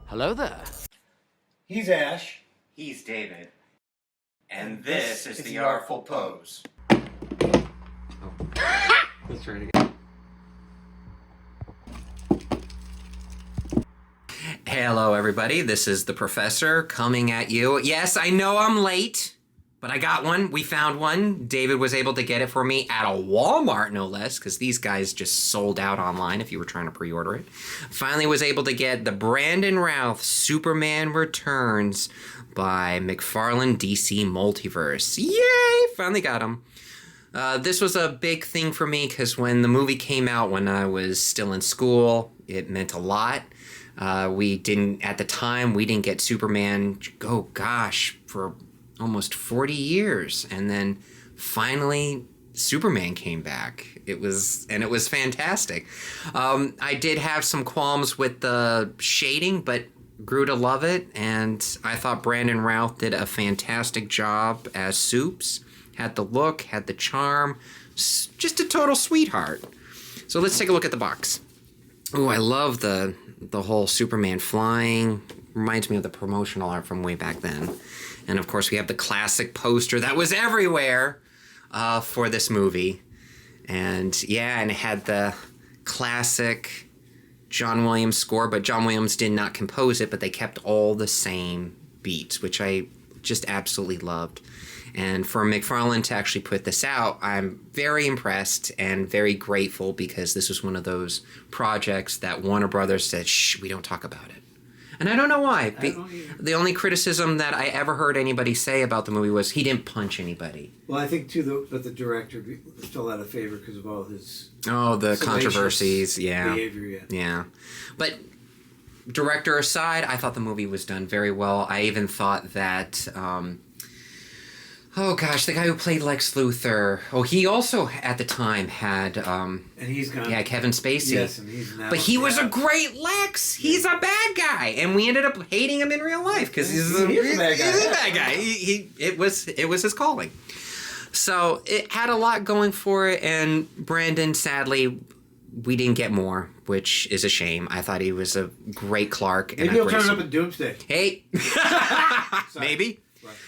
Hello there. He's Ash. He's David. And this is the Artful Pose. Let's try it again. Hello, everybody. This is the Professor coming at you. Yes, I know I'm late, but I got one. We found one. David was able to get it for me at a Walmart, no less, because these guys just sold out online if you were trying to pre-order it. Finally was able to get the Brandon Routh Superman Returns by McFarlane DC Multiverse. Yay! Finally got them. This was a big thing for me because when the movie came out when I was still in school, it meant a lot. At the time, we didn't get Superman, oh gosh, for almost 40 years. And then finally, Superman came back. It was fantastic. I did have some qualms with the shading, but grew to love it. And I thought Brandon Routh did a fantastic job as Supes. Had the look, had the charm, just a total sweetheart. So let's take a look at the box. Oh, I love the whole Superman flying. Reminds me of the promotional art from way back then. And of course we have the classic poster that was everywhere for this movie. And yeah, and it had the classic John Williams score, but John Williams did not compose it, but they kept all the same beats, which I just absolutely loved. And for McFarlane to actually put this out, I'm very impressed and very grateful because this was one of those projects that Warner Brothers said, shh, we don't talk about it. And I don't know why. The only criticism that I ever heard anybody say about the movie was he didn't punch anybody. Well, I think, too, that the director fell out of favor because of all his... Oh, the controversies, yeah. Behavior, yeah. But director aside, I thought the movie was done very well. I even thought that... oh gosh, the guy who played Lex Luthor. Oh, he also at the time had and he's gone. Yeah, Kevin Spacey. Yes, and he's now. But he was a great Lex. He's a bad guy, and we ended up hating him in real life because he's a bad guy. He's a bad guy. It was his calling. So it had a lot going for it, and Brandon, sadly, we didn't get more, which is a shame. I thought he was a great Clark. Maybe he'll turn up in Doomsday. Hey, maybe.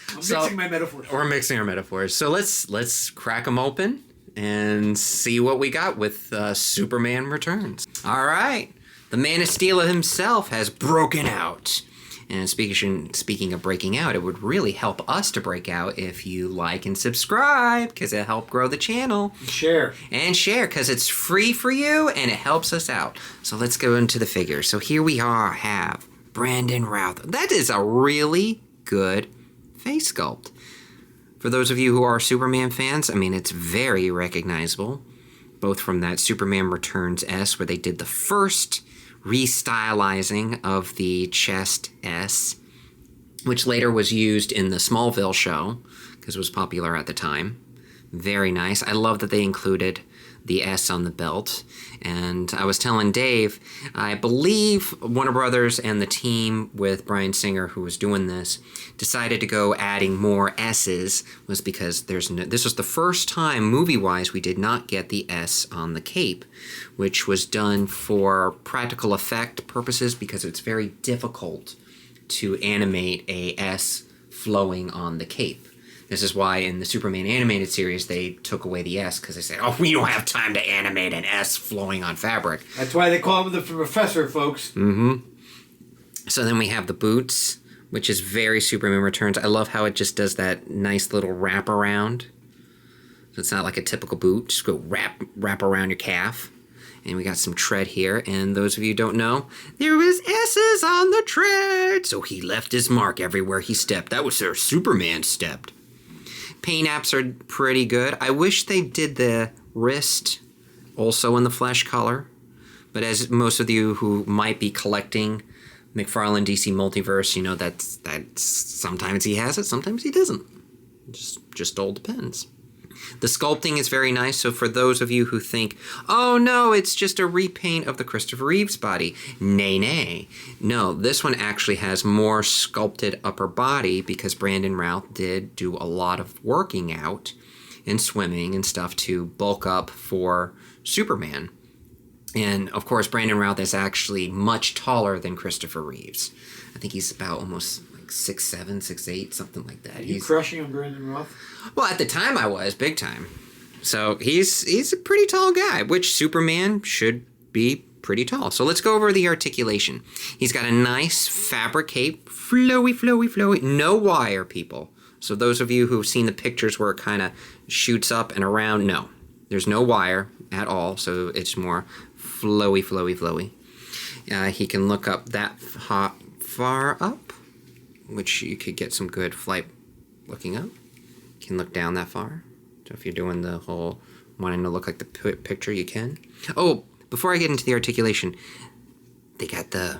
I'm mixing my metaphors. We're mixing our metaphors. So let's crack them open and see what we got with Superman Returns. All right. The Man of Steel himself has broken out. And speaking of breaking out, it would really help us to break out if you like and subscribe, because it'll help grow the channel. Share, because it's free for you and it helps us out. So let's go into the figures. So here we have Brandon Routh. That is a really good face sculpt. For those of you who are Superman fans, I mean, it's very recognizable, both from that Superman Returns S, where they did the first restylizing of the chest S, which later was used in the Smallville show, because it was popular at the time. Very nice. I love that they included the S on the belt. And I was telling Dave, I believe Warner Brothers and the team with Bryan Singer, who was doing this, decided to go adding more S's, was because this was the first time, movie-wise, we did not get the S on the cape, which was done for practical effect purposes because it's very difficult to animate a S flowing on the cape. This is why in the Superman animated series they took away the S, because they said, oh, we don't have time to animate an S flowing on fabric. That's why they call him the Professor, folks. Mm-hmm. So then we have the boots, which is very Superman Returns. I love how it just does that nice little wrap around. So it's not like a typical boot. Just go wrap around your calf. And we got some tread here. And those of you who don't know, there was S's on the tread. So he left his mark everywhere he stepped. That was where Superman stepped. Paint apps are pretty good. I wish they did the wrist also in the flesh color. But as most of you who might be collecting McFarlane DC Multiverse, you know that's sometimes he has it, sometimes he doesn't. Just all depends. The sculpting is very nice, so for those of you who think, oh no, it's just a repaint of the Christopher Reeve's body. Nay. No, this one actually has more sculpted upper body because Brandon Routh did do a lot of working out and swimming and stuff to bulk up for Superman. And, of course, Brandon Routh is actually much taller than Christopher Reeves. I think he's about almost like 6'7", 6'8", something like that. Are you crushing on Brandon Routh? Well, at the time I was, big time. So he's a pretty tall guy, which Superman should be pretty tall. So let's go over the articulation. He's got a nice fabric cape, flowy, flowy, flowy. No wire, people. So those of you who've seen the pictures where it kind of shoots up and around, no. There's no wire at all, so it's more flowy, flowy, flowy. He can look up that far up, which you could get some good flight looking up. You can look down that far. So if you're doing the whole wanting to look like the picture, you can. Oh, before I get into the articulation, they got the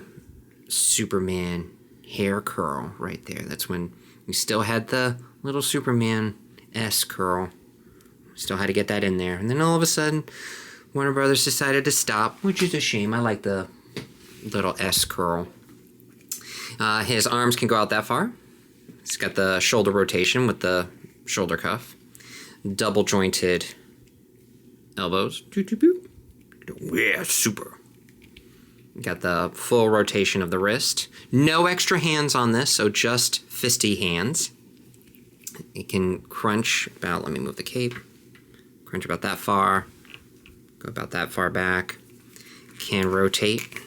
Superman hair curl right there. That's when we still had the little Superman S curl. Still had to get that in there. And then all of a sudden, Warner Brothers decided to stop, which is a shame. I like the little S curl. His arms can go out that far. He's got the shoulder rotation with the shoulder cuff. Double jointed elbows. Yeah, super. Got the full rotation of the wrist. No extra hands on this, so just fisty hands. You can crunch about, let me move the cape. Crunch about that far. Go about that far back. Can rotate.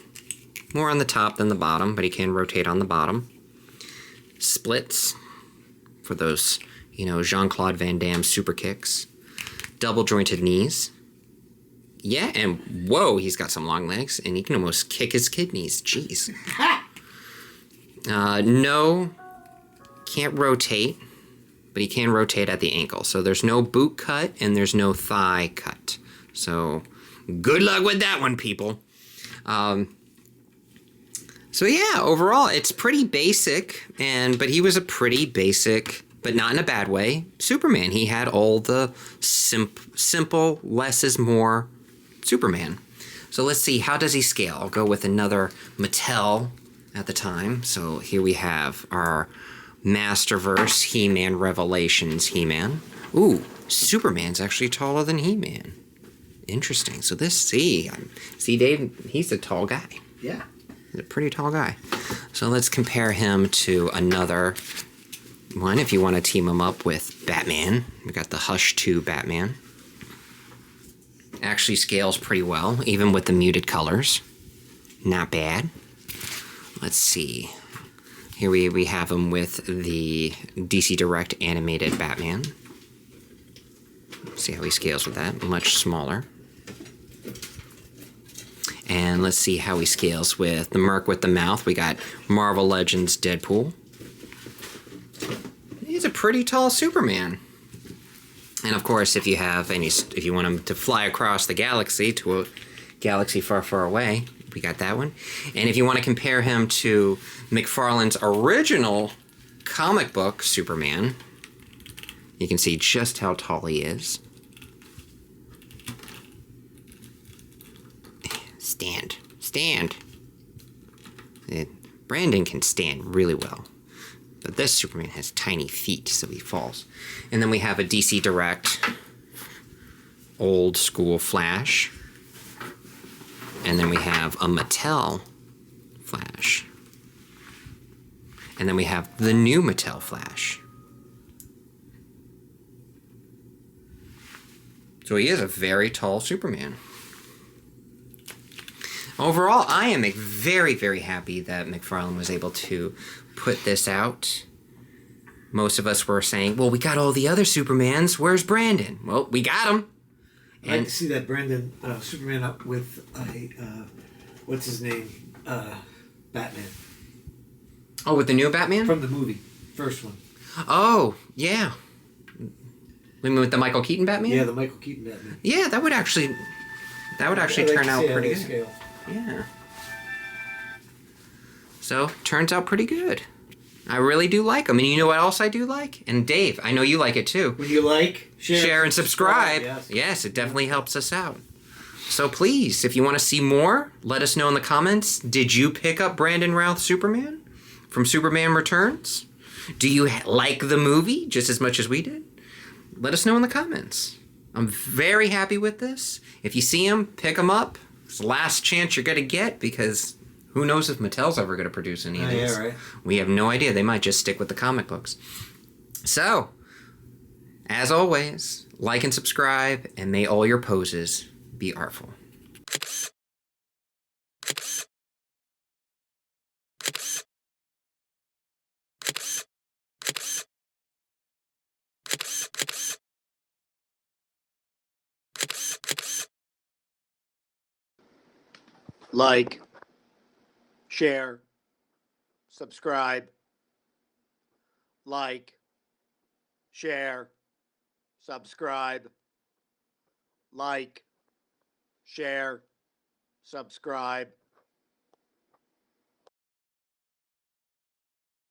More on the top than the bottom, but he can rotate on the bottom. Splits for those, Jean-Claude Van Damme super kicks. Double jointed knees. Yeah, and whoa, he's got some long legs, and he can almost kick his kidneys. Jeez. No, can't rotate, but he can rotate at the ankle. So there's no boot cut, and there's no thigh cut. So good luck with that one, people. So yeah, overall, it's pretty basic, but he was a pretty basic, but not in a bad way, Superman. He had all the simple, less is more Superman. So let's see, how does he scale? I'll go with another Mattel at the time. So here we have our Masterverse He-Man Revelations He-Man. Ooh, Superman's actually taller than He-Man. Interesting. So see Dave, he's a tall guy. Yeah. He's a pretty tall guy. So let's compare him to another one if you want to team him up with Batman. We got the Hush 2 Batman. Actually scales pretty well, even with the muted colors. Not bad. Let's see. Here we have him with the DC Direct animated Batman. See how he scales with that. Much smaller. And let's see how he scales with the Merc with the mouth. We got Marvel Legends Deadpool. He's a pretty tall Superman. And of course, if you want him to fly across the galaxy to a galaxy far, far away, we got that one. And if you want to compare him to McFarlane's original comic book Superman, you can see just how tall he is. Stand. Brandon can stand really well. But this Superman has tiny feet, so he falls. And then we have a DC Direct old school Flash. And then we have a Mattel Flash. And then we have the new Mattel Flash. So he is a very tall Superman. Overall, I am very, very happy that McFarlane was able to put this out. Most of us were saying, well, we got all the other Supermans. Where's Brandon? Well, we got him. I'd like to see that Brandon Superman up with what's his name? Batman. Oh, with the new Batman? From the movie. First one. Oh, yeah. You mean with the Michael Keaton Batman? Yeah, the Michael Keaton Batman. Yeah, that would actually turn out pretty good. Scale. Yeah. So, turns out pretty good. I really do like them. And you know what else I do like? And Dave, I know you like it too. When you like, share and subscribe. Yes. Yes, it definitely helps us out. So please, if you want to see more, let us know in the comments. Did you pick up Brandon Routh Superman from Superman Returns? Do you like the movie just as much as we did? Let us know in the comments. I'm very happy with this. If you see him, pick him up. It's the last chance you're going to get because who knows if Mattel's ever going to produce any of these. Yeah, right. We have no idea. They might just stick with the comic books. So, as always, like and subscribe, and may all your poses be artful. Like, share, subscribe, like, share, subscribe, like, share, subscribe.